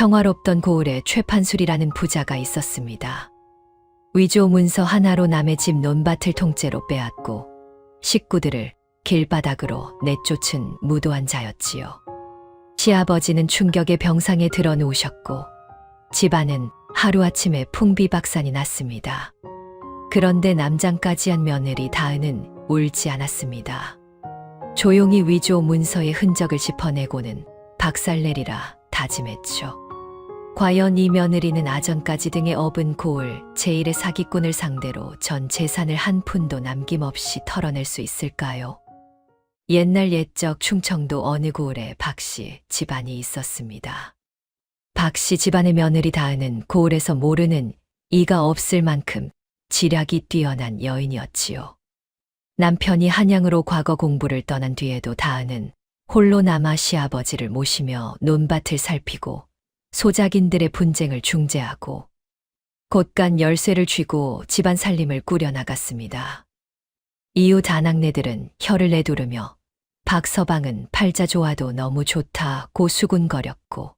평화롭던 고을에 최판술이라는 부자가 있었습니다. 위조 문서 하나로 남의 집 논밭을 통째로 빼앗고 식구들을 길바닥으로 내쫓은 무도한 자였지요. 시아버지는 충격의 병상에 들어 누우셨고 집안은 하루아침에 풍비박산이 났습니다. 그런데 남장까지 한 며느리 다은은 울지 않았습니다. 조용히 위조 문서의 흔적을 짚어내고는 박살내리라 다짐했죠. 과연 이 며느리는 아전까지 등에 업은 고을 제1의 사기꾼을 상대로 전 재산을 한 푼도 남김없이 털어낼 수 있을까요? 옛날 옛적 충청도 어느 고을에 박씨 집안이 있었습니다. 박씨 집안의 며느리 다은은 고을에서 모르는 이가 없을 만큼 지략이 뛰어난 여인이었지요. 남편이 한양으로 과거 공부를 떠난 뒤에도 다은은 홀로 남아 시아버지를 모시며 논밭을 살피고 소작인들의 분쟁을 중재하고 곳간 열쇠를 쥐고 집안 살림을 꾸려나갔습니다. 이웃 아낙네들은 혀를 내두르며 박서방은 팔자 좋아도 너무 좋다고 수군거렸고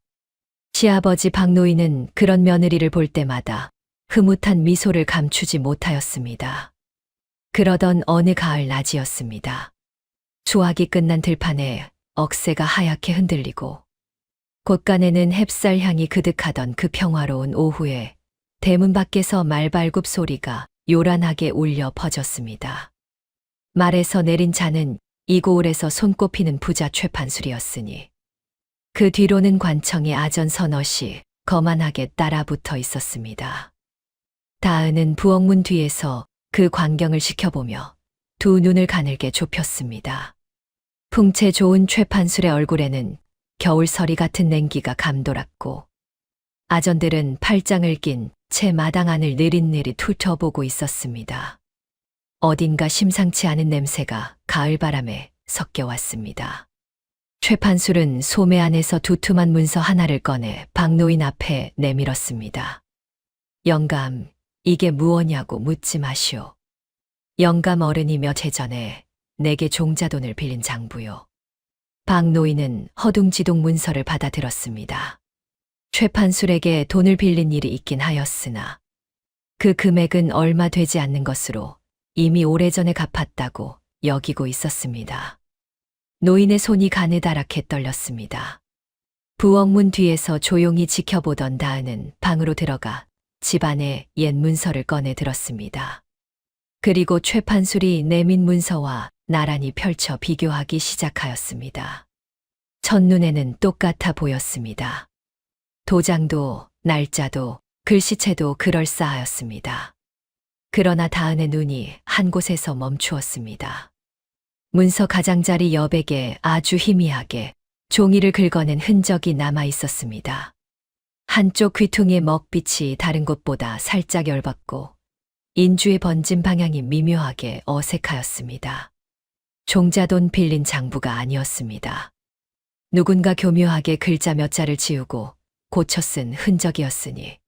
시아버지 박노인은 그런 며느리를 볼 때마다 흐뭇한 미소를 감추지 못하였습니다. 그러던 어느 가을 낮이었습니다. 수확이 끝난 들판에 억새가 하얗게 흔들리고 곳간에는 햅쌀 향이 그득하던 그 평화로운 오후에 대문 밖에서 말발굽 소리가 요란하게 울려 퍼졌습니다. 말에서 내린 자는 이 고을에서 손꼽히는 부자 최판술이었으니 그 뒤로는 관청의 아전 서너시 거만하게 따라붙어 있었습니다. 다은은 부엌문 뒤에서 그 광경을 지켜보며 두 눈을 가늘게 좁혔습니다. 풍채 좋은 최판술의 얼굴에는 겨울서리 같은 냉기가 감돌았고 아전들은 팔짱을 낀 채 마당 안을 느릿느릿 훑어보고 있었습니다. 어딘가 심상치 않은 냄새가 가을바람에 섞여왔습니다. 최판술은 소매 안에서 두툼한 문서 하나를 꺼내 박노인 앞에 내밀었습니다. 영감, 이게 무엇냐고 묻지 마시오. 영감 어른이 몇 해 전에 내게 종자돈을 빌린 장부요. 박노인은 허둥지둥 문서를 받아들었습니다. 최판술에게 돈을 빌린 일이 있긴 하였으나 그 금액은 얼마 되지 않는 것으로 이미 오래전에 갚았다고 여기고 있었습니다. 노인의 손이 가느다랗게 떨렸습니다. 부엌문 뒤에서 조용히 지켜보던 다은은 방으로 들어가 집안의 옛 문서를 꺼내 들었습니다. 그리고 최판술이 내민 문서와 나란히 펼쳐 비교하기 시작하였습니다. 첫눈에는 똑같아 보였습니다. 도장도 날짜도 글씨체도 그럴싸하였습니다. 그러나 다은의 눈이 한 곳에서 멈추었습니다. 문서 가장자리 여백에 아주 희미하게 종이를 긁어낸 흔적이 남아 있었습니다. 한쪽 귀퉁이의 먹빛이 다른 곳보다 살짝 엷었고 인주의 번진 방향이 미묘하게 어색하였습니다. 종자돈 빌린 장부가 아니었습니다. 누군가 교묘하게 글자 몇 자를 지우고 고쳐 쓴 흔적이었으니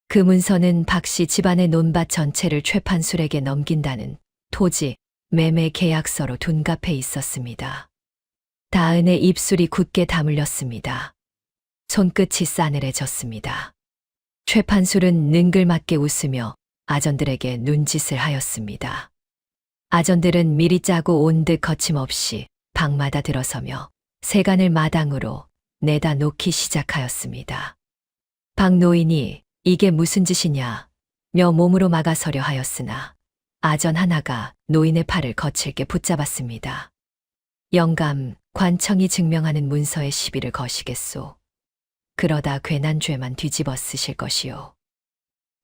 그 문서는 박씨 집안의 논밭 전체를 최판술에게 넘긴다는 토지 매매 계약서로 둔갑해 있었습니다. 다은의 입술이 굳게 다물렸습니다. 손끝이 싸늘해졌습니다. 최판술은 능글맞게 웃으며 아전들에게 눈짓을 하였습니다. 아전들은 미리 짜고 온 듯 거침없이 방마다 들어서며 세간을 마당으로 내다 놓기 시작하였습니다. 박노인이 이게 무슨 짓이냐 며 몸으로 막아서려 하였으나 아전 하나가 노인의 팔을 거칠게 붙잡았습니다. 영감, 관청이 증명하는 문서에 시비를 거시겠소. 그러다 괜한 죄만 뒤집어 쓰실 것이요.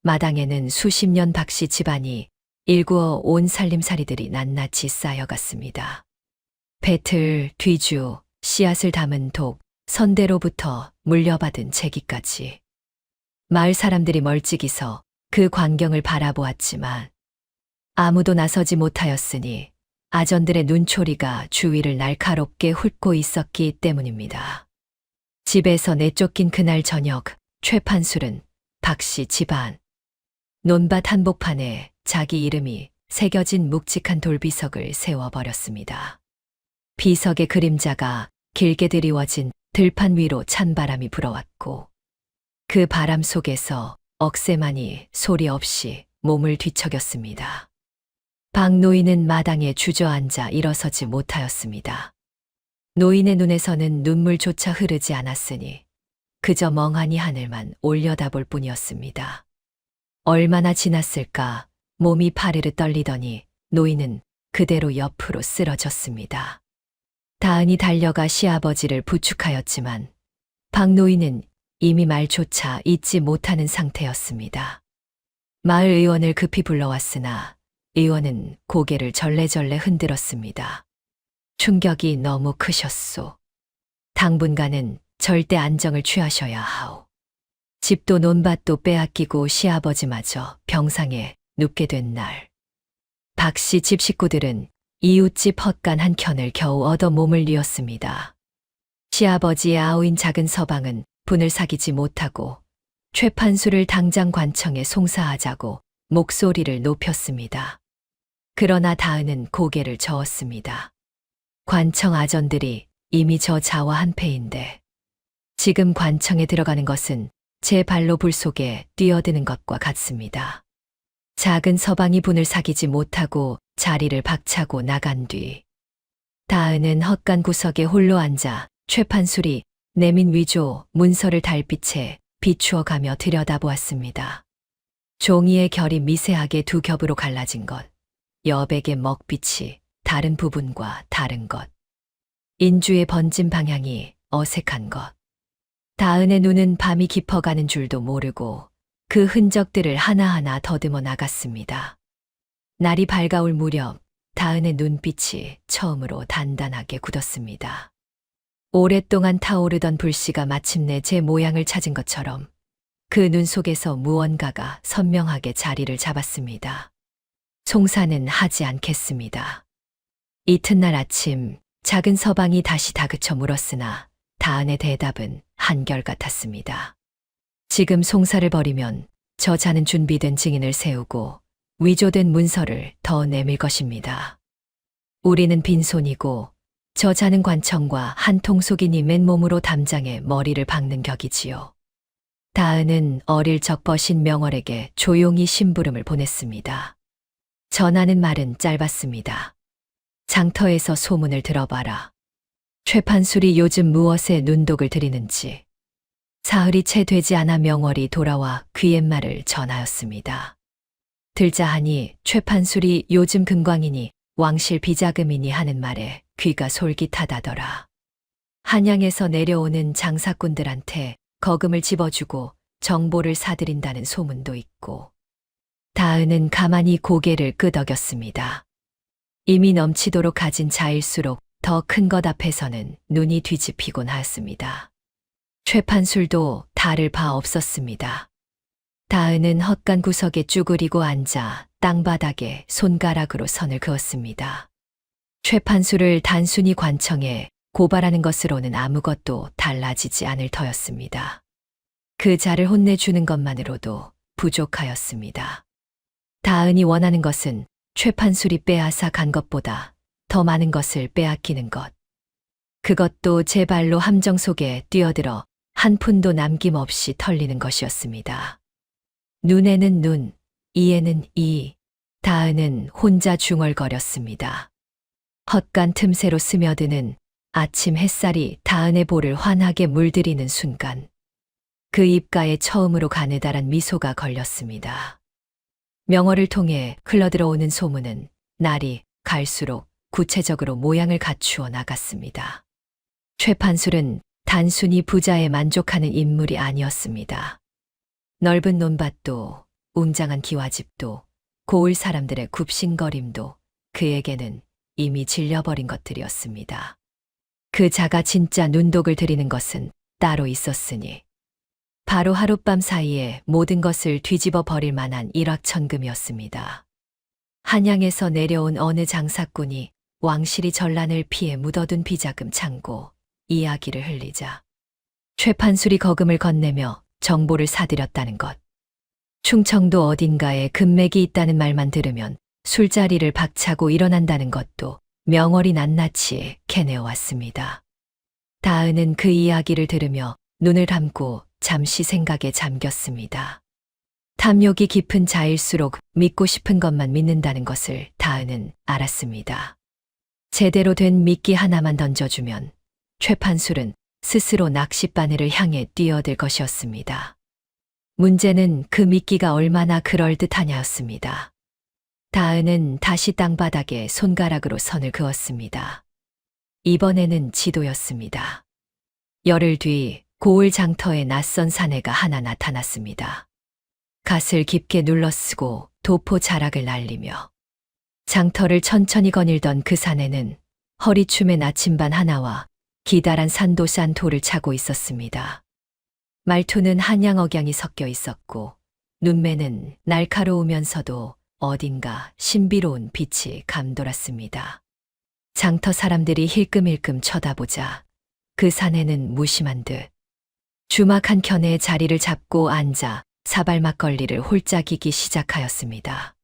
마당에는 수십 년 박씨 집안이 일구어 온 살림살이들이 낱낱이 쌓여갔습니다. 배틀, 뒤주, 씨앗을 담은 독, 선대로부터 물려받은 제기까지. 마을 사람들이 멀찍이서 그 광경을 바라보았지만 아무도 나서지 못하였으니 아전들의 눈초리가 주위를 날카롭게 훑고 있었기 때문입니다. 집에서 내쫓긴 그날 저녁, 최판술은 박씨 집안 논밭 한복판에 자기 이름이 새겨진 묵직한 돌비석을 세워버렸습니다. 비석의 그림자가 길게 드리워진 들판 위로 찬바람이 불어왔고 그 바람 속에서 억새만이 소리 없이 몸을 뒤척였습니다. 박 노인은 마당에 주저앉아 일어서지 못하였습니다. 노인의 눈에서는 눈물조차 흐르지 않았으니 그저 멍하니 하늘만 올려다볼 뿐이었습니다. 얼마나 지났을까 몸이 파르르 떨리더니 노인은 그대로 옆으로 쓰러졌습니다. 다은이 달려가 시아버지를 부축하였지만 박노인은 이미 말조차 잊지 못하는 상태였습니다. 마을 의원을 급히 불러왔으나 의원은 고개를 절레절레 흔들었습니다. 충격이 너무 크셨소. 당분간은 절대 안정을 취하셔야 하오. 집도 논밭도 빼앗기고 시아버지마저 병상에 눕게 된 날. 박씨 집 식구들은 이웃집 헛간 한 켠을 겨우 얻어 몸을 뉘었습니다. 시아버지의 아우인 작은 서방은 분을 사귀지 못하고 최판수를 당장 관청에 송사하자고 목소리를 높였습니다. 그러나 다은은 고개를 저었습니다. 관청 아전들이 이미 저 자와 한패인데 지금 관청에 들어가는 것은 제 발로 불 속에 뛰어드는 것과 같습니다. 작은 서방이 분을 사귀지 못하고 자리를 박차고 나간 뒤 다은은 헛간 구석에 홀로 앉아 최판술이 내민 위조 문서를 달빛에 비추어가며 들여다보았습니다. 종이의 결이 미세하게 두 겹으로 갈라진 것, 여백의 먹빛이 다른 부분과 다른 것, 인주의 번진 방향이 어색한 것. 다은의 눈은 밤이 깊어가는 줄도 모르고 그 흔적들을 하나하나 더듬어 나갔습니다. 날이 밝아올 무렵 다은의 눈빛이 처음으로 단단하게 굳었습니다. 오랫동안 타오르던 불씨가 마침내 제 모양을 찾은 것처럼 그 눈 속에서 무언가가 선명하게 자리를 잡았습니다. 송사는 하지 않겠습니다. 이튿날 아침 작은 서방이 다시 다그쳐 물었으나 다은의 대답은 한결같았습니다. 지금 송사를 벌이면 저자는 준비된 증인을 세우고 위조된 문서를 더 내밀 것입니다. 우리는 빈손이고 저자는 관청과 한 통속인이 맨몸으로 담장에 머리를 박는 격이지요. 다은은 어릴 적 버신 명월에게 조용히 심부름을 보냈습니다. 전하는 말은 짧았습니다. 장터에서 소문을 들어봐라. 최판술이 요즘 무엇에 눈독을 들이는지. 사흘이 채 되지 않아 명월이 돌아와 귀옛말을 전하였습니다. 들자하니 최판술이 요즘 금광이니 왕실 비자금이니 하는 말에 귀가 솔깃하다더라. 한양에서 내려오는 장사꾼들한테 거금을 집어주고 정보를 사들인다는 소문도 있고. 다은은 가만히 고개를 끄덕였습니다. 이미 넘치도록 가진 자일수록 더 큰 것 앞에서는 눈이 뒤집히곤 하였습니다. 최판술도 다를 바 없었습니다. 다은은 헛간 구석에 쭈그리고 앉아 땅바닥에 손가락으로 선을 그었습니다. 최판술을 단순히 관청에 고발하는 것으로는 아무것도 달라지지 않을 터였습니다. 그 자를 혼내주는 것만으로도 부족하였습니다. 다은이 원하는 것은 최판술이 빼앗아 간 것보다 더 많은 것을 빼앗기는 것. 그것도 제 발로 함정 속에 뛰어들어 한 푼도 남김없이 털리는 것이었습니다. 눈에는 눈, 이에는 이. 다은은 혼자 중얼거렸습니다. 헛간 틈새로 스며드는 아침 햇살이 다은의 볼을 환하게 물들이는 순간 그 입가에 처음으로 가느다란 미소가 걸렸습니다. 명월을 통해 흘러들어오는 소문은 날이 갈수록 구체적으로 모양을 갖추어 나갔습니다. 최판술은 단순히 부자에 만족하는 인물이 아니었습니다. 넓은 논밭도 웅장한 기와집도 고을 사람들의 굽신거림도 그에게는 이미 질려버린 것들이었습니다. 그 자가 진짜 눈독을 들이는 것은 따로 있었으니 바로 하룻밤 사이에 모든 것을 뒤집어 버릴 만한 일확천금이었습니다. 한양에서 내려온 어느 장사꾼이 왕실이 전란을 피해 묻어둔 비자금 창고 이야기를 흘리자 최판술이 거금을 건네며 정보를 사들였다는 것. 충청도 어딘가에 금맥이 있다는 말만 들으면 술자리를 박차고 일어난다는 것도 명월이 낱낱이 캐내어 왔습니다. 다은은 그 이야기를 들으며 눈을 감고 잠시 생각에 잠겼습니다. 탐욕이 깊은 자일수록 믿고 싶은 것만 믿는다는 것을 다은은 알았습니다. 제대로 된 미끼 하나만 던져주면 최판술은 스스로 낚싯바늘을 향해 뛰어들 것이었습니다. 문제는 그 미끼가 얼마나 그럴듯하냐였습니다. 다은은 다시 땅바닥에 손가락으로 선을 그었습니다. 이번에는 지도였습니다. 열흘 뒤 고을 장터에 낯선 사내가 하나 나타났습니다. 갓을 깊게 눌러쓰고 도포 자락을 날리며 장터를 천천히 거닐던 그 사내는 허리춤에 나침반 하나와 기다란 산도산 돌을 차고 있었습니다. 말투는 한양 억양이 섞여 있었고 눈매는 날카로우면서도 어딘가 신비로운 빛이 감돌았습니다. 장터 사람들이 힐끔힐끔 쳐다보자 그 사내는 무심한 듯 주막 한 켠에 자리를 잡고 앉아 사발 막걸리를 홀짝이기 시작하였습니다.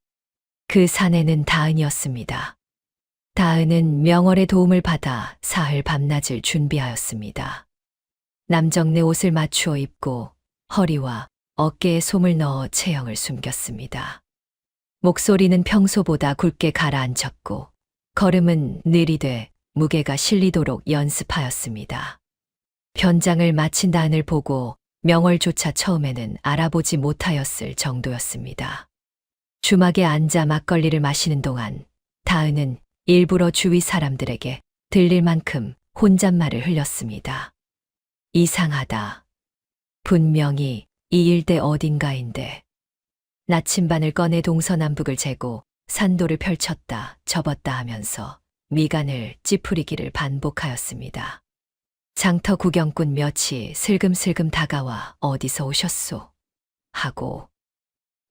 그 사내는 다은이었습니다. 다은은 명월의 도움을 받아 사흘 밤낮을 준비하였습니다. 남정네 옷을 맞추어 입고 허리와 어깨에 솜을 넣어 체형을 숨겼습니다. 목소리는 평소보다 굵게 가라앉혔고 걸음은 느리되 무게가 실리도록 연습하였습니다. 변장을 마친 다은을 보고 명월조차 처음에는 알아보지 못하였을 정도였습니다. 주막에 앉아 막걸리를 마시는 동안 다은은 일부러 주위 사람들에게 들릴 만큼 혼잣말을 흘렸습니다. 이상하다. 분명히 이 일대 어딘가인데. 나침반을 꺼내 동서남북을 재고 산도를 펼쳤다 접었다 하면서 미간을 찌푸리기를 반복하였습니다. 장터 구경꾼 몇이 슬금슬금 다가와 어디서 오셨소? 하고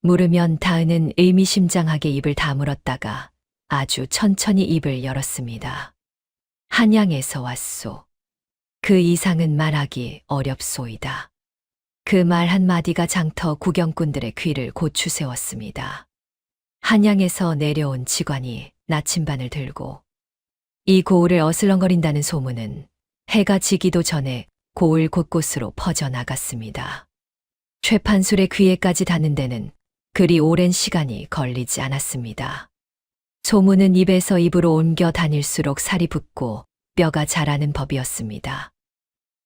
물으면 다은은 의미심장하게 입을 다물었다가 아주 천천히 입을 열었습니다. 한양에서 왔소. 그 이상은 말하기 어렵소이다. 그 말 한마디가 장터 구경꾼들의 귀를 고추 세웠습니다. 한양에서 내려온 직관이 나침반을 들고 이 고을을 어슬렁거린다는 소문은 해가 지기도 전에 고을 곳곳으로 퍼져나갔습니다. 최판술의 귀에까지 닿는 데는 그리 오랜 시간이 걸리지 않았습니다. 소문은 입에서 입으로 옮겨 다닐수록 살이 붙고 뼈가 자라는 법이었습니다.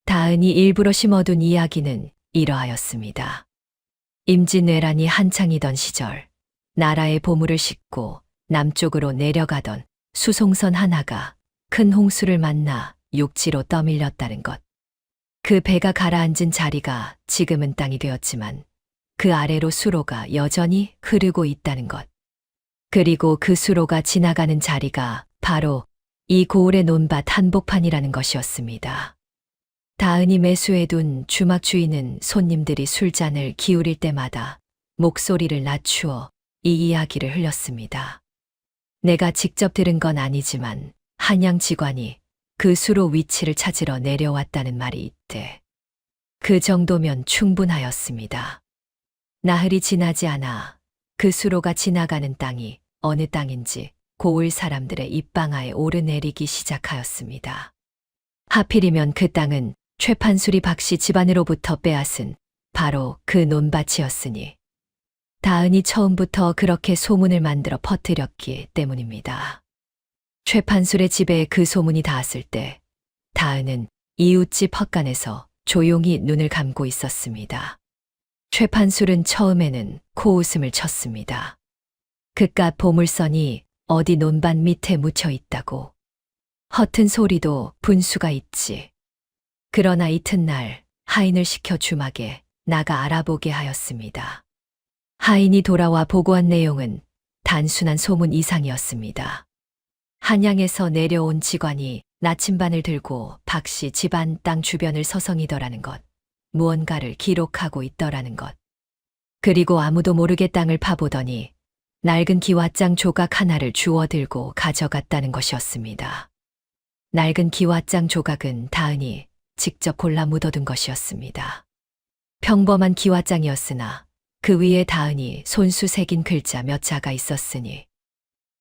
다은이 일부러 심어둔 이야기는 이러하였습니다. 임진왜란이 한창이던 시절 나라의 보물을 싣고 남쪽으로 내려가던 수송선 하나가 큰 홍수를 만나 육지로 떠밀렸다는 것. 그 배가 가라앉은 자리가 지금은 땅이 되었지만 그 아래로 수로가 여전히 흐르고 있다는 것. 그리고 그 수로가 지나가는 자리가 바로 이 고을의 논밭 한복판이라는 것이었습니다. 다은이 매수해둔 주막 주인은 손님들이 술잔을 기울일 때마다 목소리를 낮추어 이 이야기를 흘렸습니다. 내가 직접 들은 건 아니지만 한양 직관이 그 수로 위치를 찾으러 내려왔다는 말이 있대. 그 정도면 충분하였습니다. 나흘이 지나지 않아 그 수로가 지나가는 땅이 어느 땅인지 고을 사람들의 입방아에 오르내리기 시작하였습니다. 하필이면 그 땅은 최판술이 박씨 집안으로부터 빼앗은 바로 그 논밭이었으니 다은이 처음부터 그렇게 소문을 만들어 퍼뜨렸기 때문입니다. 최판술의 집에 그 소문이 닿았을 때 다은은 이웃집 헛간에서 조용히 눈을 감고 있었습니다. 최판술은 처음에는 코웃음을 쳤습니다. 그깟 보물선이 어디 논밭 밑에 묻혀 있다고. 허튼 소리도 분수가 있지. 그러나 이튿날 하인을 시켜 주막에 나가 알아보게 하였습니다. 하인이 돌아와 보고한 내용은 단순한 소문 이상이었습니다. 한양에서 내려온 직관이 나침반을 들고 박씨 집안 땅 주변을 서성이더라는 것, 무언가를 기록하고 있더라는 것. 그리고 아무도 모르게 땅을 파보더니 낡은 기와장 조각 하나를 주워 들고 가져갔다는 것이었습니다. 낡은 기와장 조각은 다은이 직접 골라 묻어둔 것이었습니다. 평범한 기와장이었으나 그 위에 다은이 손수 새긴 글자 몇 자가 있었으니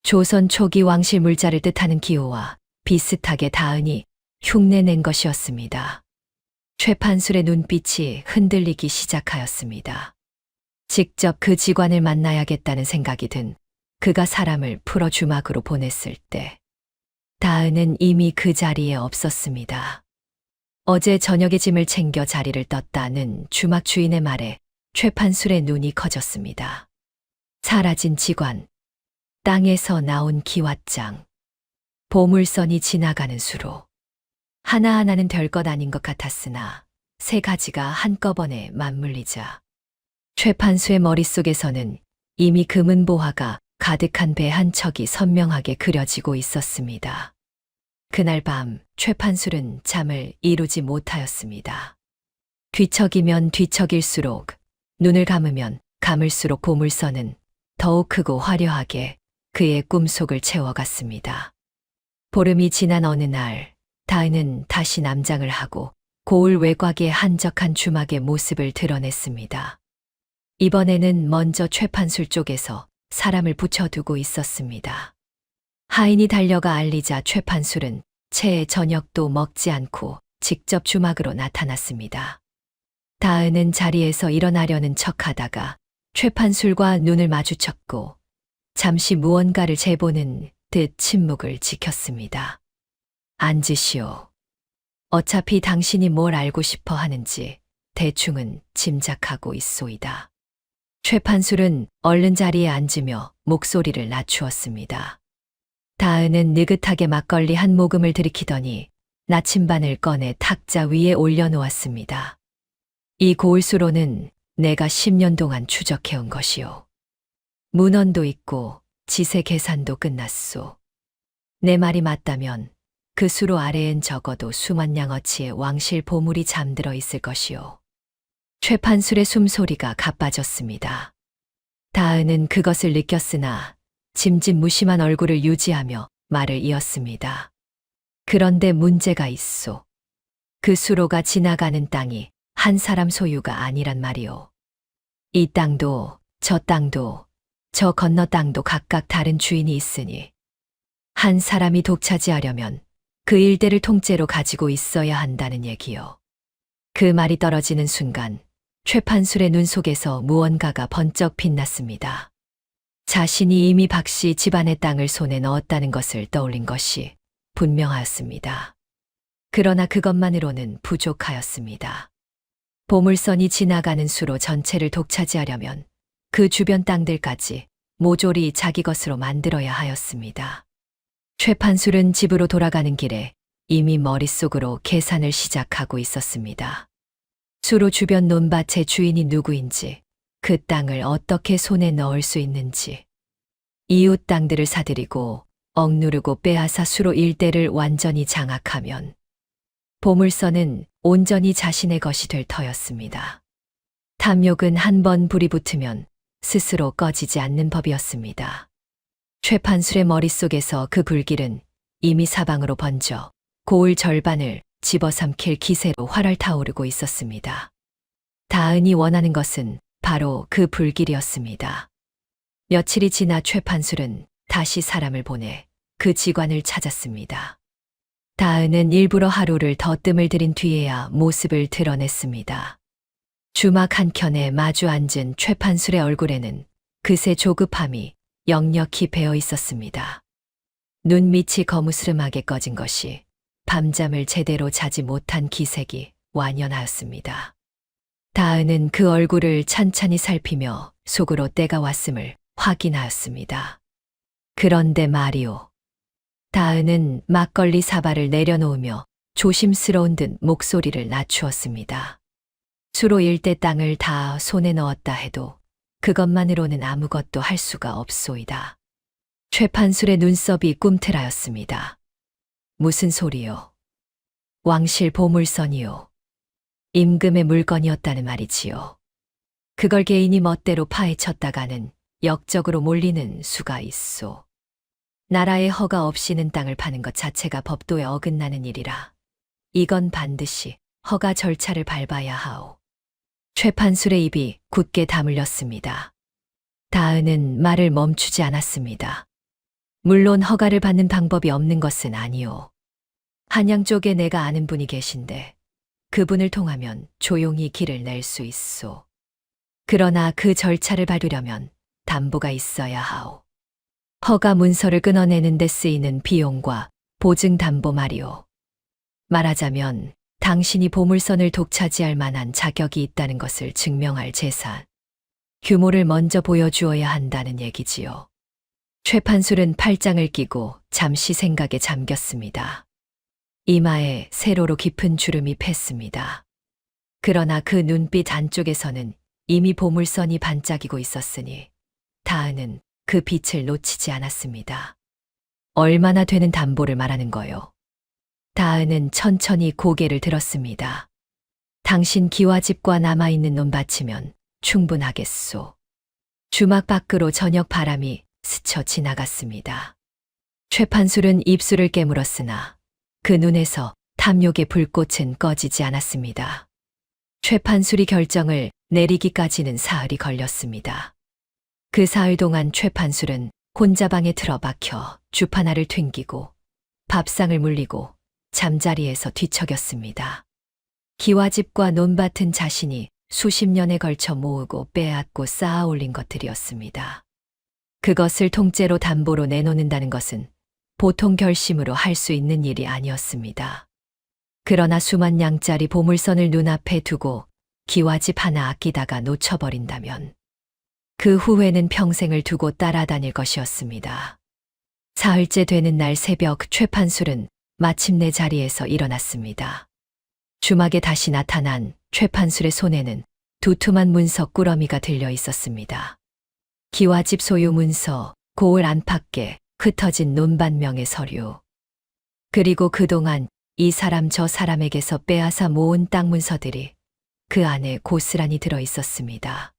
조선 초기 왕실 물자를 뜻하는 기호와 비슷하게 다은이 흉내낸 것이었습니다. 최판술의 눈빛이 흔들리기 시작하였습니다. 직접 그 직관을 만나야겠다는 생각이 든 그가 사람을 풀어 주막으로 보냈을 때 다은은 이미 그 자리에 없었습니다. 어제 저녁에 짐을 챙겨 자리를 떴다는 주막 주인의 말에 최판술의 눈이 커졌습니다. 사라진 직관, 땅에서 나온 기왓장, 보물선이 지나가는 수로. 하나하나는 별것 아닌 것 같았으나 세 가지가 한꺼번에 맞물리자 최판수의 머릿속에서는 이미 금은보화가 가득한 배 한 척이 선명하게 그려지고 있었습니다. 그날 밤 최판술은 잠을 이루지 못하였습니다. 뒤척이면 뒤척일수록, 눈을 감으면 감을수록 보물선은 더욱 크고 화려하게 그의 꿈속을 채워갔습니다. 보름이 지난 어느 날 다은은 다시 남장을 하고 고을 외곽의 한적한 주막의 모습을 드러냈습니다. 이번에는 먼저 최판술 쪽에서 사람을 붙여두고 있었습니다. 하인이 달려가 알리자 최판술은 채 저녁도 먹지 않고 직접 주막으로 나타났습니다. 다은은 자리에서 일어나려는 척하다가 최판술과 눈을 마주쳤고 잠시 무언가를 재보는 듯 침묵을 지켰습니다. 앉으시오. 어차피 당신이 뭘 알고 싶어 하는지 대충은 짐작하고 있소이다. 최판술은 얼른 자리에 앉으며 목소리를 낮추었습니다. 다은은 느긋하게 막걸리 한 모금을 들이키더니 나침반을 꺼내 탁자 위에 올려놓았습니다. 이 고을수로는 내가 10년 동안 추적해온 것이오. 문헌도 있고 지세 계산도 끝났소. 내 말이 맞다면 그 수로 아래엔 적어도 수만 양어치의 왕실 보물이 잠들어 있을 것이오. 최판술의 숨소리가 가빠졌습니다. 다은은 그것을 느꼈으나 짐짓무심한 얼굴을 유지하며 말을 이었습니다. 그런데 문제가 있소. 그 수로가 지나가는 땅이 한 사람 소유가 아니란 말이오. 이 땅도 저 건너 땅도 각각 다른 주인이 있으니 한 사람이 독차지하려면 그 일대를 통째로 가지고 있어야 한다는 얘기요. 그 말이 떨어지는 순간 최판술의 눈 속에서 무언가가 번쩍 빛났습니다. 자신이 이미 박씨 집안의 땅을 손에 넣었다는 것을 떠올린 것이 분명하였습니다. 그러나 그것만으로는 부족하였습니다. 보물선이 지나가는 수로 전체를 독차지하려면 그 주변 땅들까지 모조리 자기 것으로 만들어야 하였습니다. 최판술은 집으로 돌아가는 길에 이미 머릿속으로 계산을 시작하고 있었습니다. 수로 주변 논밭의 주인이 누구인지, 그 땅을 어떻게 손에 넣을 수 있는지, 이웃 땅들을 사들이고 억누르고 빼앗아 수로 일대를 완전히 장악하면 보물선은 온전히 자신의 것이 될 터였습니다. 탐욕은 한 번 불이 붙으면 스스로 꺼지지 않는 법이었습니다. 최판술의 머릿속에서 그 불길은 이미 사방으로 번져 고을 절반을 집어삼킬 기세로 활활 타오르고 있었습니다. 다은이 원하는 것은 바로 그 불길이었습니다. 며칠이 지나 최판술은 다시 사람을 보내 그 직관을 찾았습니다. 다은은 일부러 하루를 더 뜸을 들인 뒤에야 모습을 드러냈습니다. 주막 한켠에 마주 앉은 최판술의 얼굴에는 그새 조급함이 역력히 배어 있었습니다. 눈밑이 거무스름하게 꺼진 것이 밤잠을 제대로 자지 못한 기색이 완연하였습니다. 다은은 그 얼굴을 찬찬히 살피며 속으로 때가 왔음을 확인하였습니다. 그런데 말이오. 다은은 막걸리 사발을 내려놓으며 조심스러운 듯 목소리를 낮추었습니다. 수로 일대 땅을 다 손에 넣었다 해도 그것만으로는 아무것도 할 수가 없소이다. 최판술의 눈썹이 꿈틀하였습니다. 무슨 소리요? 왕실 보물선이요. 임금의 물건이었다는 말이지요. 그걸 개인이 멋대로 파헤쳤다가는 역적으로 몰리는 수가 있소. 나라의 허가 없이는 땅을 파는 것 자체가 법도에 어긋나는 일이라 이건 반드시 허가 절차를 밟아야 하오. 최판술의 입이 굳게 다물렸습니다. 다은은 말을 멈추지 않았습니다. 물론 허가를 받는 방법이 없는 것은 아니오. 한양 쪽에 내가 아는 분이 계신데 그분을 통하면 조용히 길을 낼 수 있소. 그러나 그 절차를 밟으려면 담보가 있어야 하오. 허가 문서를 끊어내는 데 쓰이는 비용과 보증 담보 말이오. 말하자면 당신이 보물선을 독차지할 만한 자격이 있다는 것을 증명할 재산. 규모를 먼저 보여주어야 한다는 얘기지요. 최 판술은 팔짱을 끼고 잠시 생각에 잠겼습니다. 이마에 세로로 깊은 주름이 팼습니다. 그러나 그 눈빛 안쪽에서는 이미 보물선이 반짝이고 있었으니 다은은 그 빛을 놓치지 않았습니다. 얼마나 되는 담보를 말하는 거요? 다은은 천천히 고개를 들었습니다. 당신 기와집과 남아있는 논밭이면 충분하겠소. 주막 밖으로 저녁 바람이 스쳐 지나갔습니다. 최 판술은 입술을 깨물었으나 그 눈에서 탐욕의 불꽃은 꺼지지 않았습니다. 최 판술이 결정을 내리기까지는 사흘이 걸렸습니다. 그 사흘 동안 최 판술은 혼자 방에 틀어박혀 주파나를 튕기고 밥상을 물리고 잠자리에서 뒤척였습니다. 기와집과 논밭은 자신이 수십 년에 걸쳐 모으고 빼앗고 쌓아 올린 것들이었습니다. 그것을 통째로 담보로 내놓는다는 것은 보통 결심으로 할 수 있는 일이 아니었습니다. 그러나 수만 양짜리 보물선을 눈앞에 두고 기와집 하나 아끼다가 놓쳐버린다면 그 후회는 평생을 두고 따라다닐 것이었습니다. 사흘째 되는 날 새벽 최 판술은 마침내 자리에서 일어났습니다. 주막에 다시 나타난 최 판술의 손에는 두툼한 문서 꾸러미가 들려 있었습니다. 기와집 소유 문서, 고을 안팎에 흩어진 논밭명의 서류. 그리고 그동안 이 사람 저 사람에게서 빼앗아 모은 땅 문서들이 그 안에 고스란히 들어 있었습니다.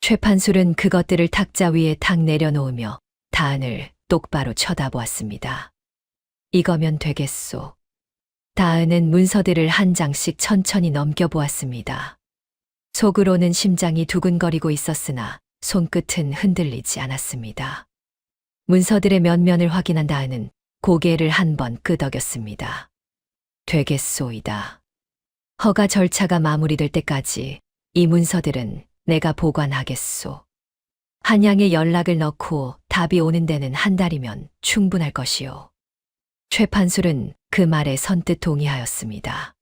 최 판술은 그것들을 탁자 위에 탁 내려놓으며 다은을 똑바로 쳐다보았습니다. 이거면 되겠소. 다은은 문서들을 한 장씩 천천히 넘겨보았습니다. 속으로는 심장이 두근거리고 있었으나 손끝은 흔들리지 않았습니다. 문서들의 면면을 확인한 다은은 고개를 한번 끄덕였습니다. 되겠소이다. 허가 절차가 마무리될 때까지 이 문서들은 내가 보관하겠소. 한양에 연락을 넣고 답이 오는 데는 한 달이면 충분할 것이오. 최 판술은 그 말에 선뜻 동의하였습니다.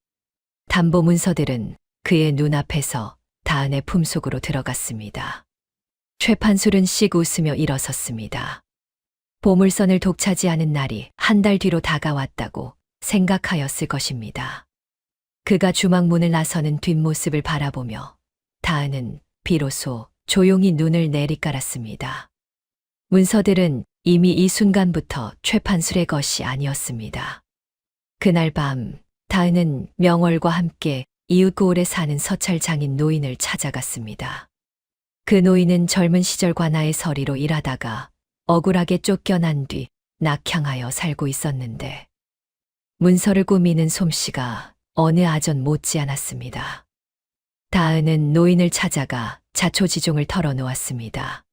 담보 문서들은 그의 눈앞에서 다은의 품속으로 들어갔습니다. 최 판술은 씩 웃으며 일어섰습니다. 보물선을 독차지하는 날이 한 달 뒤로 다가왔다고 생각하였을 것입니다. 그가 주막 문을 나서는 뒷모습을 바라보며 다은은 비로소 조용히 눈을 내리깔았습니다. 문서들은 이미 이 순간부터 최 판술의 것이 아니었습니다. 그날 밤 다은은 명월과 함께 이웃 고을에 사는 서찰 장인 노인을 찾아갔습니다. 그 노인은 젊은 시절 관아의 서리로 일하다가 억울하게 쫓겨난 뒤 낙향하여 살고 있었는데 문서를 꾸미는 솜씨가 어느 아전 못지않았습니다. 다은은 노인을 찾아가 자초지종을 털어놓았습니다.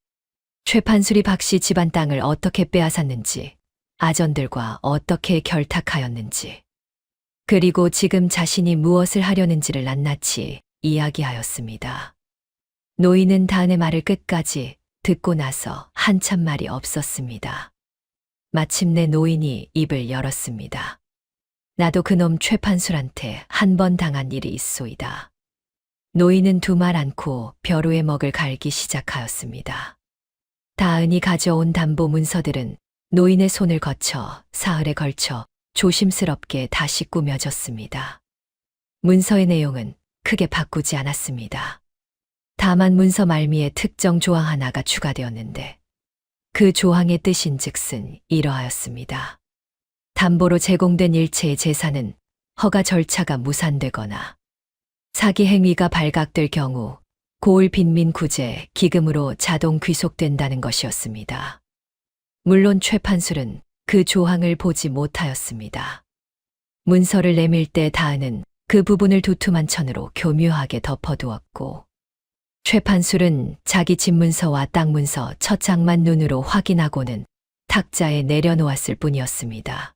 최 판술이 박씨 집안 땅을 어떻게 빼앗았는지, 아전들과 어떻게 결탁하였는지, 그리고 지금 자신이 무엇을 하려는지를 낱낱이 이야기하였습니다. 노인은 다은의 말을 끝까지 듣고 나서 한참 말이 없었습니다. 마침내 노인이 입을 열었습니다. 나도 그놈 최 판술한테 한 번 당한 일이 있소이다. 노인은 두 말 않고 벼루의 먹을 갈기 시작하였습니다. 다은이 가져온 담보 문서들은 노인의 손을 거쳐 사흘에 걸쳐 조심스럽게 다시 꾸며졌습니다. 문서의 내용은 크게 바꾸지 않았습니다. 다만 문서 말미에 특정 조항 하나가 추가되었는데 그 조항의 뜻인즉슨 이러하였습니다. 담보로 제공된 일체의 재산은 허가 절차가 무산되거나 사기 행위가 발각될 경우 고을 빈민구제 기금으로 자동 귀속된다는 것이었습니다. 물론 최 판술은 그 조항을 보지 못하였습니다. 문서를 내밀 때 다은은 그 부분을 두툼한 천으로 교묘하게 덮어두었고 최 판술은 자기 집 문서와 땅 문서 첫 장만 눈으로 확인하고는 탁자에 내려놓았을 뿐이었습니다.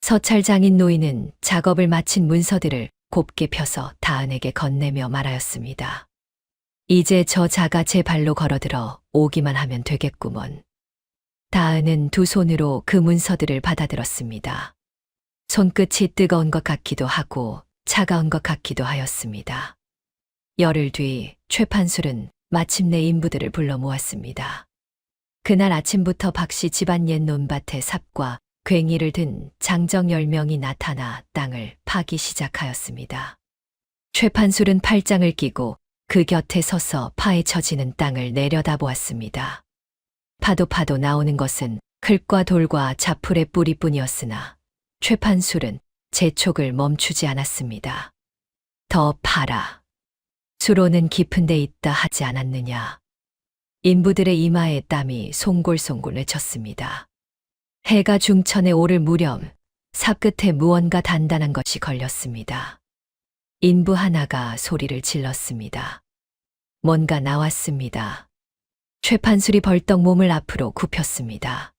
서찰 장인 노인은 작업을 마친 문서들을 곱게 펴서 다은에게 건네며 말하였습니다. 이제 저 자가 제 발로 걸어들어 오기만 하면 되겠구먼. 다은은 두 손으로 그 문서들을 받아들었습니다. 손끝이 뜨거운 것 같기도 하고 차가운 것 같기도 하였습니다. 열흘 뒤 최판술은 마침내 인부들을 불러 모았습니다. 그날 아침부터 박씨 집안 옛 논밭에 삽과 괭이를 든 장정 10명이 나타나 땅을 파기 시작하였습니다. 최판술은 팔짱을 끼고 그 곁에 서서 파헤쳐지는 땅을 내려다보았습니다. 파도 나오는 것은 클과 돌과 자풀의 뿌리뿐이었으나 최판술은 재촉을 멈추지 않았습니다. 더 파라. 수로는 깊은 데 있다 하지 않았느냐. 인부들의 이마에 땀이 송골송골 내쳤습니다. 해가 중천에 오를 무렵 삽 끝에 무언가 단단한 것이 걸렸습니다. 인부 하나가 소리를 질렀습니다. 뭔가 나왔습니다. 최판술이 벌떡 몸을 앞으로 굽혔습니다.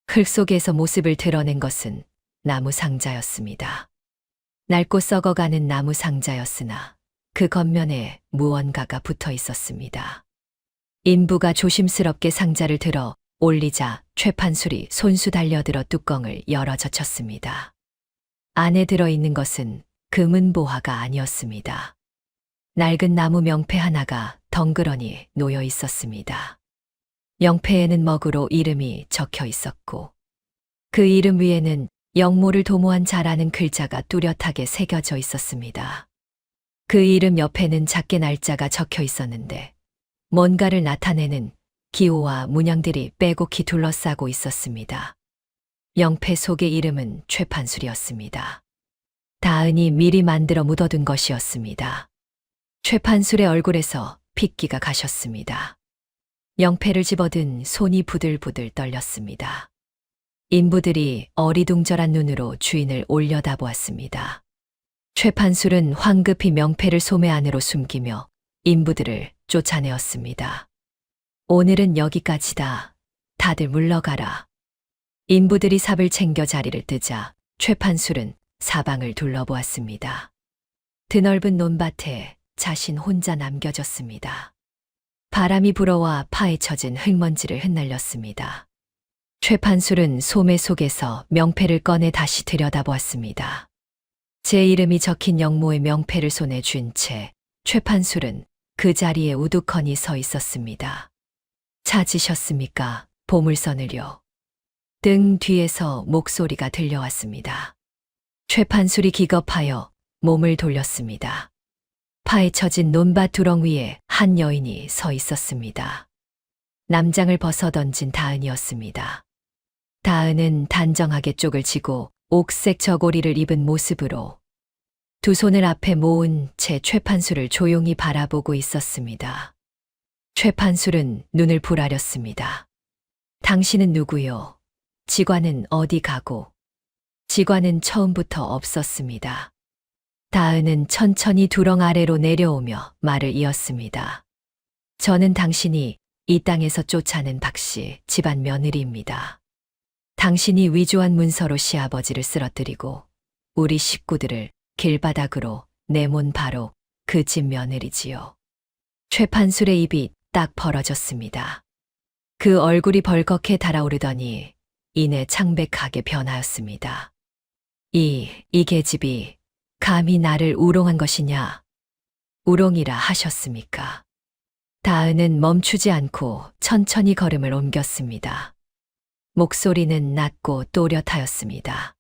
흙 속에서 모습을 드러낸 것은 나무 상자였습니다. 낡고 썩어가는 나무 상자였으나 그 겉면에 무언가가 붙어 있었습니다. 인부가 조심스럽게 상자를 들어 올리자 최판술이 손수 달려들어 뚜껑을 열어 젖혔습니다. 안에 들어있는 것은 금은 보화가 아니었습니다. 낡은 나무 명패 하나가 덩그러니 놓여 있었습니다. 명패에는 먹으로 이름이 적혀 있었고 그 이름 위에는 영모를 도모한 자라는 글자가 뚜렷하게 새겨져 있었습니다. 그 이름 옆에는 작게 날짜가 적혀 있었는데 뭔가를 나타내는 기호와 문양들이 빼곡히 둘러싸고 있었습니다. 명패 속의 이름은 최판술이었습니다. 다은이 미리 만들어 묻어둔 것이었습니다. 최판술의 얼굴에서 핏기가 가셨습니다. 명패를 집어든 손이 부들부들 떨렸습니다. 인부들이 어리둥절한 눈으로 주인을 올려다보았습니다. 최판술은 황급히 명패를 소매 안으로 숨기며 인부들을 쫓아내었습니다. 오늘은 여기까지다. 다들 물러가라. 인부들이 삽을 챙겨 자리를 뜨자 최판술은 사방을 둘러보았습니다. 드넓은 논밭에 자신 혼자 남겨졌습니다. 바람이 불어와 파헤쳐진 흙먼지를 흩날렸습니다. 최판술은 소매 속에서 명패를 꺼내 다시 들여다보았습니다. 제 이름이 적힌 영모의 명패를 손에 쥔 채 최판술은 그 자리에 우두커니 서 있었습니다. 찾으셨습니까? 보물선을요. 등 뒤에서 목소리가 들려왔습니다. 최판술이 기겁하여 몸을 돌렸습니다. 파헤쳐진 논밭 두렁 위에 한 여인이 서 있었습니다. 남장을 벗어던진 다은이었습니다. 다은은 단정하게 쪽을 지고 옥색 저고리를 입은 모습으로 두 손을 앞에 모은 채 최판술을 조용히 바라보고 있었습니다. 최판술은 눈을 부라렸습니다. 당신은 누구요? 지관은 어디 가고? 지관은 처음부터 없었습니다. 다은은 천천히 두렁 아래로 내려오며 말을 이었습니다. 저는 당신이 이 땅에서 쫓아낸 박씨 집안 며느리입니다. 당신이 위조한 문서로 시아버지를 쓰러뜨리고 우리 식구들을 길바닥으로 내몬 바로 그 집 며느리지요. 최판술의 입이 딱 벌어졌습니다. 그 얼굴이 벌겋게 달아오르더니 이내 창백하게 변하였습니다. 이 계집이 감히 나를 우롱한 것이냐? 우롱이라 하셨습니까? 다은은 멈추지 않고 천천히 걸음을 옮겼습니다. 목소리는 낮고 또렷하였습니다.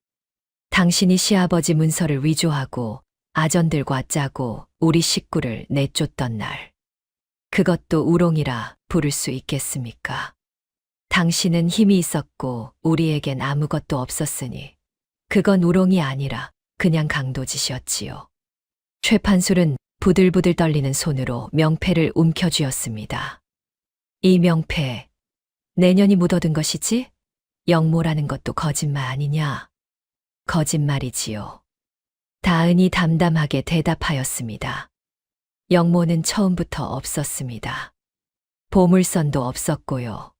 당신이 시아버지 문서를 위조하고 아전들과 짜고 우리 식구를 내쫓던 날. 그것도 우롱이라 부를 수 있겠습니까? 당신은 힘이 있었고 우리에겐 아무것도 없었으니 그건 우롱이 아니라 그냥 강도짓이었지요. 최판술은 부들부들 떨리는 손으로 명패를 움켜쥐었습니다. 이 명패, 내년이 묻어둔 것이지? 영모라는 것도 거짓말 아니냐? 거짓말이지요. 다은이 담담하게 대답하였습니다. 영모는 처음부터 없었습니다. 보물선도 없었고요.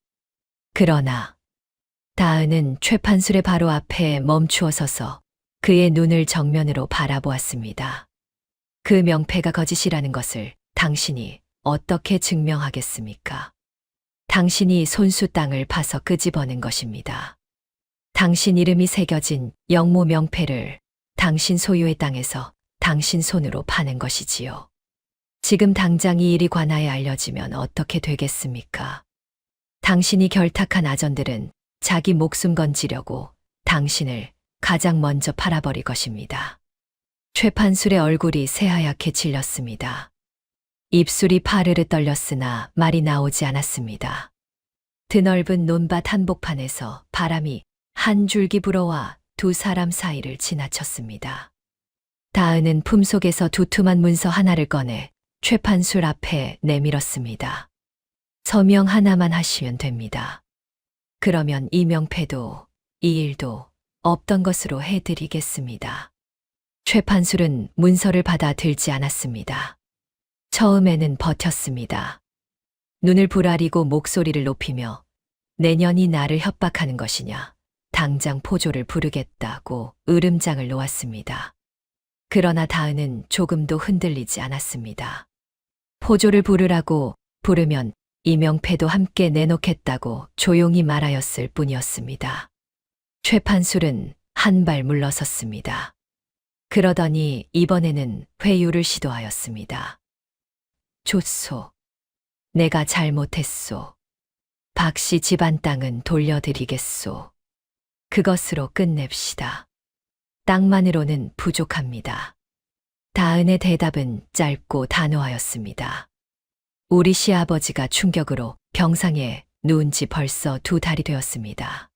그러나 다은은 최판술의 바로 앞에 멈추어 서서 그의 눈을 정면으로 바라보았습니다. 그 명패가 거짓이라는 것을 당신이 어떻게 증명하겠습니까? 당신이 손수 땅을 파서 끄집어낸 것입니다. 당신 이름이 새겨진 영모 명패를 당신 소유의 땅에서 당신 손으로 파낸 것이지요. 지금 당장 이 일이 관아에 알려지면 어떻게 되겠습니까? 당신이 결탁한 아전들은 자기 목숨 건지려고 당신을 가장 먼저 팔아버릴 것입니다. 최판술의 얼굴이 새하얗게 질렸습니다. 입술이 파르르 떨렸으나 말이 나오지 않았습니다. 드넓은 논밭 한복판에서 바람이 한 줄기 불어와 두 사람 사이를 지나쳤습니다. 다은은 품속에서 두툼한 문서 하나를 꺼내 최판술 앞에 내밀었습니다. 서명 하나만 하시면 됩니다. 그러면 이 명패도 이 일도 없던 것으로 해드리겠습니다. 최판술은 문서를 받아 들지 않았습니다. 처음에는 버텼습니다. 눈을 부라리고 목소리를 높이며 내년이 나를 협박하는 것이냐, 당장 포조를 부르겠다고 으름장을 놓았습니다. 그러나 다은은 조금도 흔들리지 않았습니다. 포조를 부르라고 부르면 이 명패도 함께 내놓겠다고 조용히 말하였을 뿐이었습니다. 최판술은 한 발 물러섰습니다. 그러더니 이번에는 회유를 시도하였습니다. 좋소. 내가 잘못했소. 박씨 집안 땅은 돌려드리겠소. 그것으로 끝냅시다. 땅만으로는 부족합니다. 다은의 대답은 짧고 단호하였습니다. 우리 시아버지가 충격으로 병상에 누운 지 벌써 2달이 되었습니다.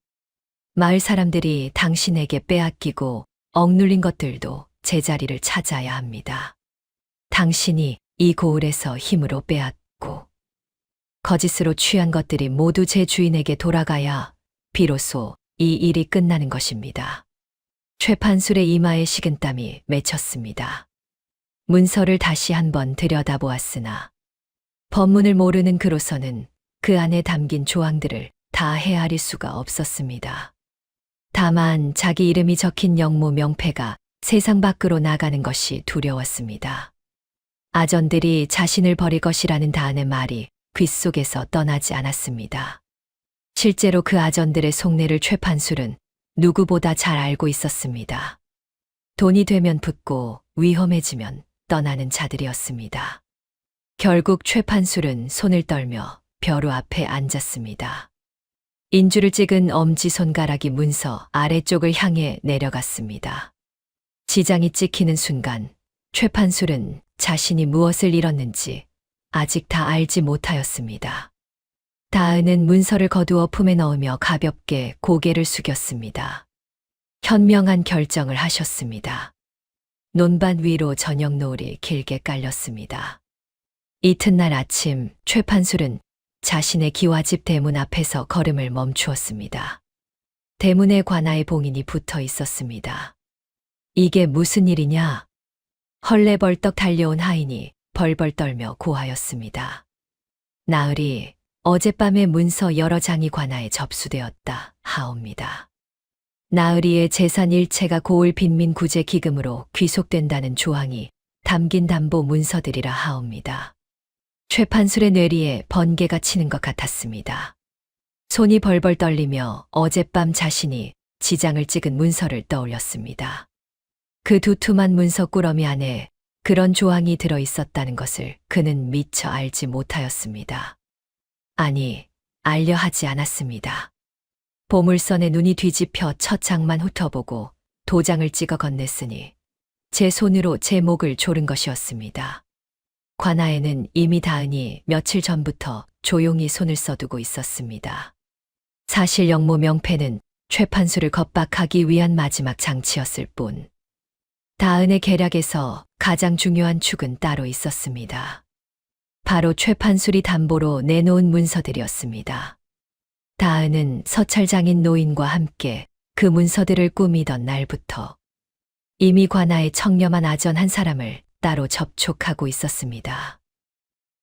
마을 사람들이 당신에게 빼앗기고 억눌린 것들도 제자리를 찾아야 합니다. 당신이 이 고을에서 힘으로 빼앗고 거짓으로 취한 것들이 모두 제 주인에게 돌아가야 비로소 이 일이 끝나는 것입니다. 최판술의 이마에 식은땀이 맺혔습니다. 문서를 다시 한번 들여다보았으나 법문을 모르는 그로서는 그 안에 담긴 조항들을 다 헤아릴 수가 없었습니다. 다만 자기 이름이 적힌 영모 명패가 세상 밖으로 나가는 것이 두려웠습니다. 아전들이 자신을 버릴 것이라는 다은의 말이 귓속에서 떠나지 않았습니다. 실제로 그 아전들의 속내를 최판술은 누구보다 잘 알고 있었습니다. 돈이 되면 붙고 위험해지면 떠나는 자들이었습니다. 결국 최판술은 손을 떨며 벼루 앞에 앉았습니다. 인주를 찍은 엄지손가락이 문서 아래쪽을 향해 내려갔습니다. 지장이 찍히는 순간 최판술은 자신이 무엇을 잃었는지 아직 다 알지 못하였습니다. 다은은 문서를 거두어 품에 넣으며 가볍게 고개를 숙였습니다. 현명한 결정을 하셨습니다. 논밭 위로 저녁 노을이 길게 깔렸습니다. 이튿날 아침 최판술은 자신의 기와집 대문 앞에서 걸음을 멈추었습니다. 대문에 관아의 봉인이 붙어 있었습니다. 이게 무슨 일이냐? 헐레벌떡 달려온 하인이 벌벌 떨며 고하였습니다. 나으리, 어젯밤에 문서 여러 장이 관아에 접수되었다 하옵니다. 나으리의 재산 일체가 고을 빈민 구제 기금으로 귀속된다는 조항이 담긴 담보 문서들이라 하옵니다. 최판술의 뇌리에 번개가 치는 것 같았습니다. 손이 벌벌 떨리며 어젯밤 자신이 지장을 찍은 문서를 떠올렸습니다. 그 두툼한 문서 꾸러미 안에 그런 조항이 들어 있었다는 것을 그는 미처 알지 못하였습니다. 아니, 알려 하지 않았습니다. 보물선에 눈이 뒤집혀 첫 장만 훑어보고 도장을 찍어 건넸으니 제 손으로 제 목을 조른 것이었습니다. 관아에는 이미 다은이 며칠 전부터 조용히 손을 써두고 있었습니다. 사실 영모 명패는 최판술을 겁박하기 위한 마지막 장치였을 뿐 다은의 계략에서 가장 중요한 축은 따로 있었습니다. 바로 최판술이 담보로 내놓은 문서들이었습니다. 다은은 서찰장인 노인과 함께 그 문서들을 꾸미던 날부터 이미 관아에 청렴한 아전 한 사람을 따로 접촉하고 있었습니다.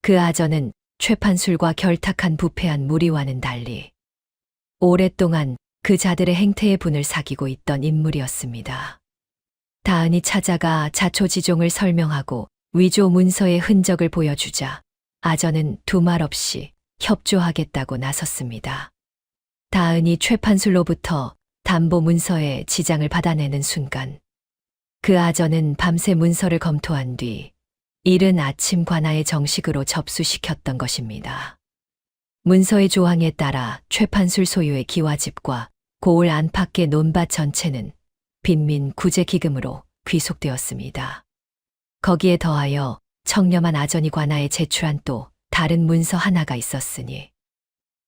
그 아전은 최판술과 결탁한 부패한 무리와는 달리 오랫동안 그 자들의 행태의 분을 사귀고 있던 인물이었습니다. 다은이 찾아가 자초지종을 설명하고 위조 문서의 흔적을 보여주자 아전은 두말 없이 협조하겠다고 나섰습니다. 다은이 최판술로부터 담보 문서의 지장을 받아내는 순간 그 아전은 밤새 문서를 검토한 뒤 이른 아침 관아에 정식으로 접수시켰던 것입니다. 문서의 조항에 따라 최판술 소유의 기와집과 고을 안팎의 논밭 전체는 빈민 구제기금으로 귀속되었습니다. 거기에 더하여 청렴한 아전이 관아에 제출한 또 다른 문서 하나가 있었으니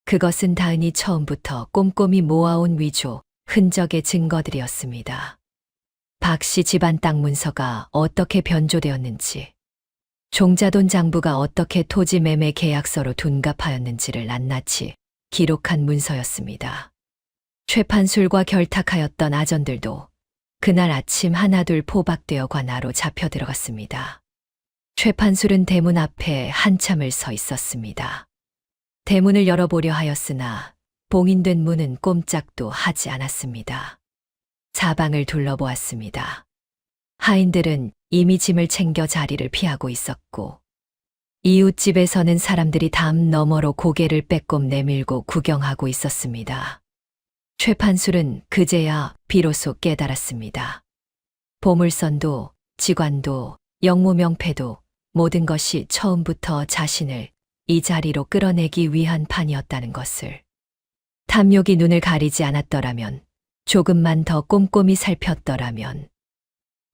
그것은 다은이 처음부터 꼼꼼히 모아온 위조 흔적의 증거들이었습니다. 박씨 집안 땅 문서가 어떻게 변조되었는지, 종자돈 장부가 어떻게 토지 매매 계약서로 둔갑하였는지를 낱낱이 기록한 문서였습니다. 최판술과 결탁하였던 아전들도 그날 아침 하나둘 포박되어 관아로 잡혀 들어갔습니다. 최판술은 대문 앞에 한참을 서 있었습니다. 대문을 열어보려 하였으나 봉인된 문은 꼼짝도 하지 않았습니다. 사방을 둘러보았습니다. 하인들은 이미 짐을 챙겨 자리를 피하고 있었고 이웃집에서는 사람들이 담 너머로 고개를 빼꼼 내밀고 구경하고 있었습니다. 최판술은 그제야 비로소 깨달았습니다. 보물선도, 직관도, 영무명패도 모든 것이 처음부터 자신을 이 자리로 끌어내기 위한 판이었다는 것을. 탐욕이 눈을 가리지 않았더라면, 조금만 더 꼼꼼히 살폈더라면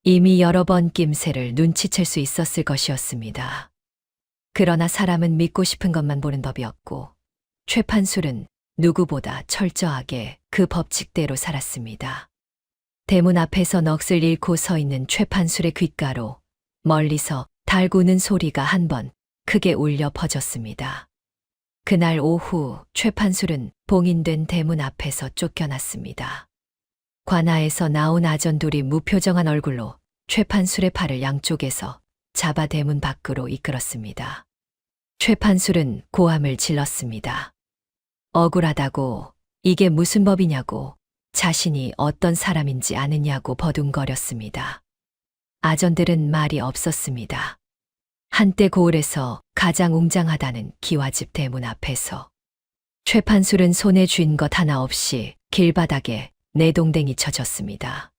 이미 여러 번 낌새를 눈치챌 수 있었을 것이었습니다. 그러나 사람은 믿고 싶은 것만 보는 법이었고 최판술은 누구보다 철저하게 그 법칙대로 살았습니다. 대문 앞에서 넋을 잃고 서 있는 최판술의 귓가로 멀리서 달구는 소리가 한 번 크게 울려 퍼졌습니다. 그날 오후 최판술은 봉인된 대문 앞에서 쫓겨났습니다. 관아에서 나온 아전 둘이 무표정한 얼굴로 최판술의 팔을 양쪽에서 잡아 대문 밖으로 이끌었습니다. 최판술은 고함을 질렀습니다. 억울하다고, 이게 무슨 법이냐고, 자신이 어떤 사람인지 아느냐고 버둥거렸습니다. 아전들은 말이 없었습니다. 한때 고을에서 가장 웅장하다는 기와집 대문 앞에서 최판술은 손에 쥔 것 하나 없이 길바닥에 내동댕이 쳐졌습니다.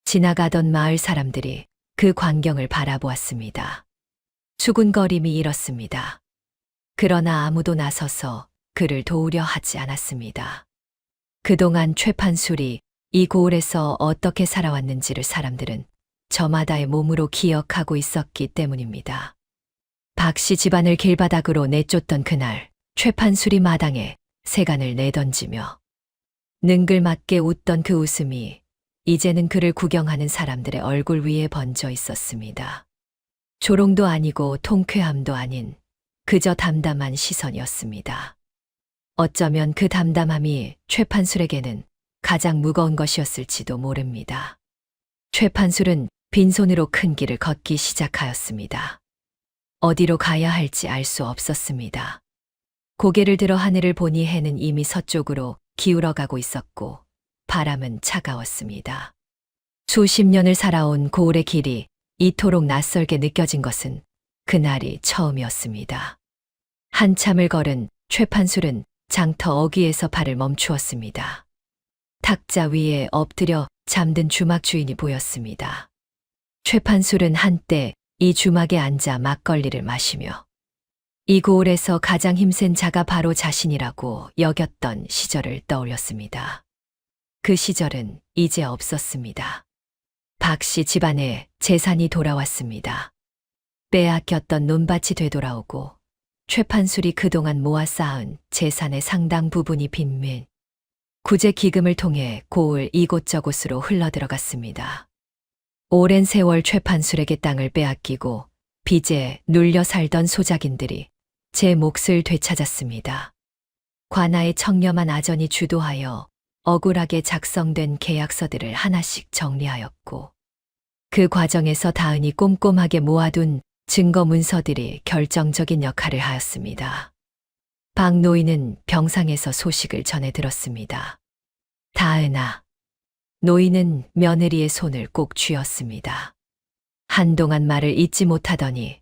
지나가던 마을 사람들이 그 광경을 바라보았습니다. 수군거림이 일었습니다. 그러나 아무도 나서서 그를 도우려 하지 않았습니다. 그동안 최판술이 이 고을에서 어떻게 살아왔는지를 사람들은 저마다의 몸으로 기억하고 있었기 때문입니다. 박씨 집안을 길바닥으로 내쫓던 그날 최판술이 마당에 세간을 내던지며 능글맞게 웃던 그 웃음이 이제는 그를 구경하는 사람들의 얼굴 위에 번져 있었습니다. 조롱도 아니고 통쾌함도 아닌 그저 담담한 시선이었습니다. 어쩌면 그 담담함이 최판술에게는 가장 무거운 것이었을지도 모릅니다. 최판술은 빈손으로 큰 길을 걷기 시작하였습니다. 어디로 가야 할지 알 수 없었습니다. 고개를 들어 하늘을 보니 해는 이미 서쪽으로 기울어가고 있었고 바람은 차가웠습니다. 수십 년을 살아온 고을의 길이 이토록 낯설게 느껴진 것은 그날이 처음이었습니다. 한참을 걸은 최판술은 장터 어귀에서 발을 멈추었습니다. 탁자 위에 엎드려 잠든 주막 주인이 보였습니다. 최판술은 한때 이 주막에 앉아 막걸리를 마시며 이 고을에서 가장 힘센 자가 바로 자신이라고 여겼던 시절을 떠올렸습니다. 그 시절은 이제 없었습니다. 박씨 집안에 재산이 돌아왔습니다. 빼앗겼던 논밭이 되돌아오고 최판술이 그동안 모아 쌓은 재산의 상당 부분이 빈민 구제 기금을 통해 고을 이곳저곳으로 흘러들어갔습니다. 오랜 세월 최판술에게 땅을 빼앗기고 빚에 눌려 살던 소작인들이 제 몫을 되찾았습니다. 관아의 청렴한 아전이 주도하여 억울하게 작성된 계약서들을 하나씩 정리하였고 그 과정에서 다은이 꼼꼼하게 모아둔 증거 문서들이 결정적인 역할을 하였습니다. 박 노인은 병상에서 소식을 전해 들었습니다. 다은아. 노인은 며느리의 손을 꼭 쥐었습니다. 한동안 말을 잇지 못하더니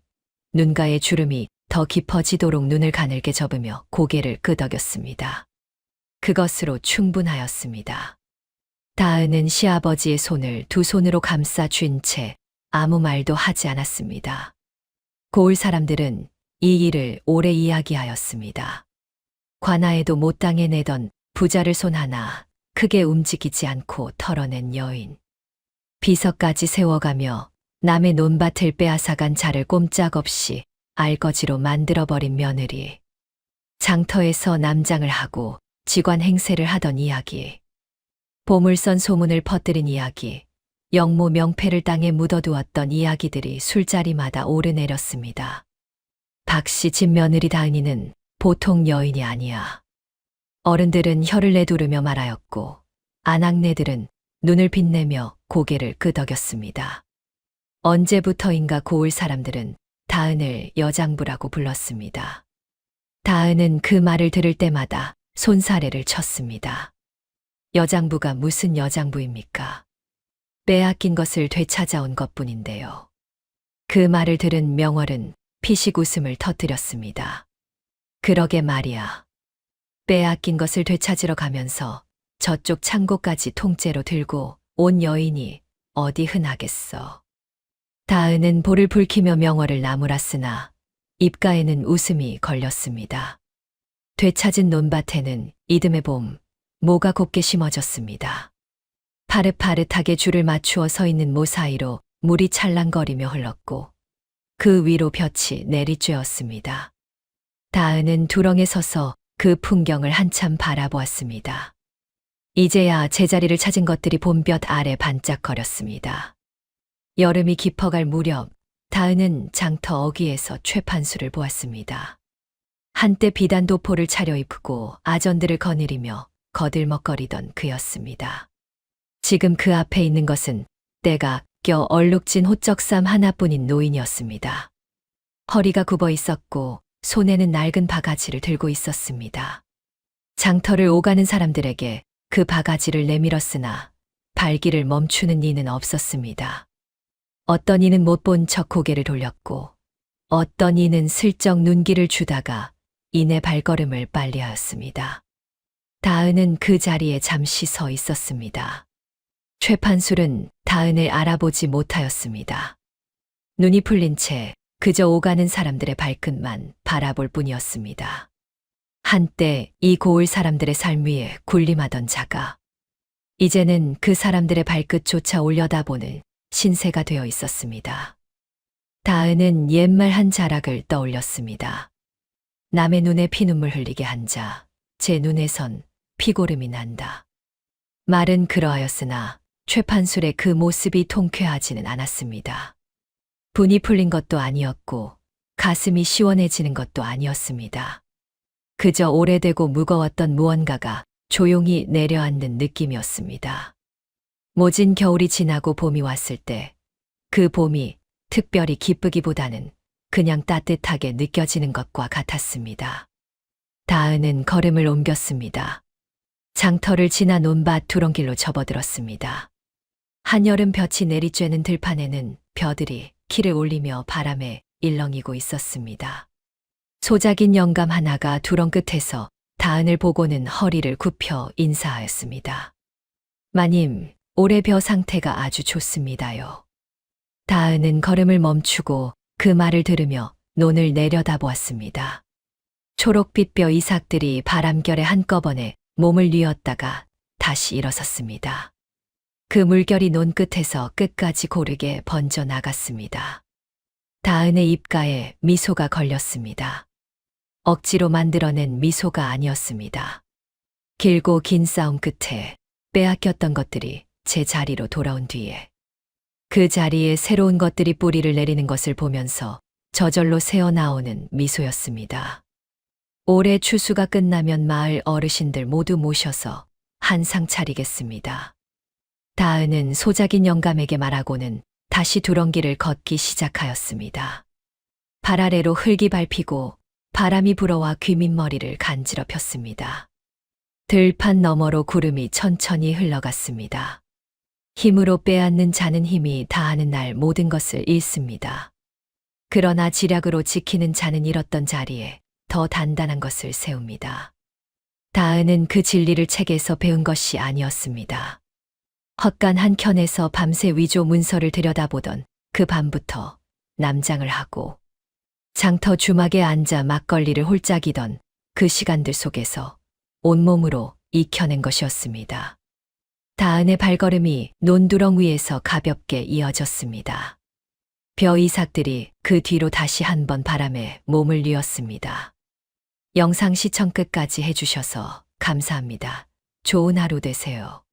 눈가에 주름이 더 깊어지도록 눈을 가늘게 접으며 고개를 끄덕였습니다. 그것으로 충분하였습니다. 다은은 시아버지의 손을 두 손으로 감싸 쥔 채 아무 말도 하지 않았습니다. 고을 사람들은 이 일을 오래 이야기하였습니다. 관아에도 못당해 내던 부자를 손 하나 크게 움직이지 않고 털어낸 여인. 비석까지 세워가며 남의 논밭을 빼앗아간 자를 꼼짝없이 알거지로 만들어버린 며느리. 장터에서 남장을 하고 직관 행세를 하던 이야기. 보물선 소문을 퍼뜨린 이야기. 영모 명패를 땅에 묻어두었던 이야기들이 술자리마다 오르내렸습니다. 박씨 집 며느리 다은이는 보통 여인이 아니야. 어른들은 혀를 내두르며 말하였고 아낙네들은 눈을 빛내며 고개를 끄덕였습니다. 언제부터인가 고을 사람들은 다은을 여장부라고 불렀습니다. 다은은 그 말을 들을 때마다 손사래를 쳤습니다. 여장부가 무슨 여장부입니까? 빼앗긴 것을 되찾아온 것뿐인데요. 그 말을 들은 명월은 피식 웃음을 터뜨렸습니다. 그러게 말이야. 빼앗긴 것을 되찾으러 가면서 저쪽 창고까지 통째로 들고 온 여인이 어디 흔하겠어. 다은은 볼을 붉히며 명월을 나무랐으나 입가에는 웃음이 걸렸습니다. 되찾은 논밭에는 이듬해 봄 모가 곱게 심어졌습니다. 파릇파릇하게 줄을 맞추어 서 있는 모 사이로 물이 찰랑거리며 흘렀고 그 위로 볕이 내리쬐었습니다. 다은은 두렁에 서서 그 풍경을 한참 바라보았습니다. 이제야 제자리를 찾은 것들이 봄볕 아래 반짝거렸습니다. 여름이 깊어갈 무렵 다은은 장터 어귀에서 최판수를 보았습니다. 한때 비단 도포를 차려입고 아전들을 거느리며 거들먹거리던 그였습니다. 지금 그 앞에 있는 것은 때가 껴 얼룩진 호적삼 하나뿐인 노인이었습니다. 허리가 굽어 있었고 손에는 낡은 바가지를 들고 있었습니다. 장터를 오가는 사람들에게 그 바가지를 내밀었으나 발길을 멈추는 이는 없었습니다. 어떤 이는 못 본 척 고개를 돌렸고 어떤 이는 슬쩍 눈길을 주다가 이내 발걸음을 빨리 하였습니다. 다은은 그 자리에 잠시 서 있었습니다. 최판술은 다은을 알아보지 못하였습니다. 눈이 풀린 채 그저 오가는 사람들의 발끝만 바라볼 뿐이었습니다. 한때 이 고을 사람들의 삶 위에 군림하던 자가 이제는 그 사람들의 발끝조차 올려다보는 신세가 되어 있었습니다. 다은은 옛말 한 자락을 떠올렸습니다. 남의 눈에 피눈물 흘리게 한 자, 제 눈에선 피고름이 난다. 말은 그러하였으나 최판술의 그 모습이 통쾌하지는 않았습니다. 분이 풀린 것도 아니었고 가슴이 시원해지는 것도 아니었습니다. 그저 오래되고 무거웠던 무언가가 조용히 내려앉는 느낌이었습니다. 모진 겨울이 지나고 봄이 왔을 때 그 봄이 특별히 기쁘기보다는 그냥 따뜻하게 느껴지는 것과 같았습니다. 다은은 걸음을 옮겼습니다. 장터를 지나 논밭 두렁길로 접어들었습니다. 한여름 볕이 내리쬐는 들판에는 벼들이 키를 올리며 바람에 일렁이고 있었습니다. 소작인 영감 하나가 두렁 끝에서 다은을 보고는 허리를 굽혀 인사하였습니다. 마님, 올해 벼 상태가 아주 좋습니다요. 다은은 걸음을 멈추고 그 말을 들으며 논을 내려다보았습니다. 초록빛 벼 이삭들이 바람결에 한꺼번에 몸을 뉘었다가 다시 일어섰습니다. 그 물결이 논 끝에서 끝까지 고르게 번져 나갔습니다. 다은의 입가에 미소가 걸렸습니다. 억지로 만들어낸 미소가 아니었습니다. 길고 긴 싸움 끝에 빼앗겼던 것들이 제 자리로 돌아온 뒤에 그 자리에 새로운 것들이 뿌리를 내리는 것을 보면서 저절로 새어나오는 미소였습니다. 올해 추수가 끝나면 마을 어르신들 모두 모셔서 한상 차리겠습니다. 다은은 소작인 영감에게 말하고는 다시 두렁길을 걷기 시작하였습니다. 발 아래로 흙이 밟히고 바람이 불어와 귀밑머리를 간지러 폈습니다. 들판 너머로 구름이 천천히 흘러갔습니다. 힘으로 빼앗는 자는 힘이 다하는 날 모든 것을 잃습니다. 그러나 지략으로 지키는 자는 잃었던 자리에 더 단단한 것을 세웁니다. 다은은 그 진리를 책에서 배운 것이 아니었습니다. 헛간 한 켠에서 밤새 위조 문서를 들여다보던 그 밤부터 남장을 하고 장터 주막에 앉아 막걸리를 홀짝이던 그 시간들 속에서 온몸으로 익혀낸 것이었습니다. 다은의 발걸음이 논두렁 위에서 가볍게 이어졌습니다. 벼 이삭들이 그 뒤로 다시 한번 바람에 몸을 뉘었습니다. 영상 시청 끝까지 해주셔서 감사합니다. 좋은 하루 되세요.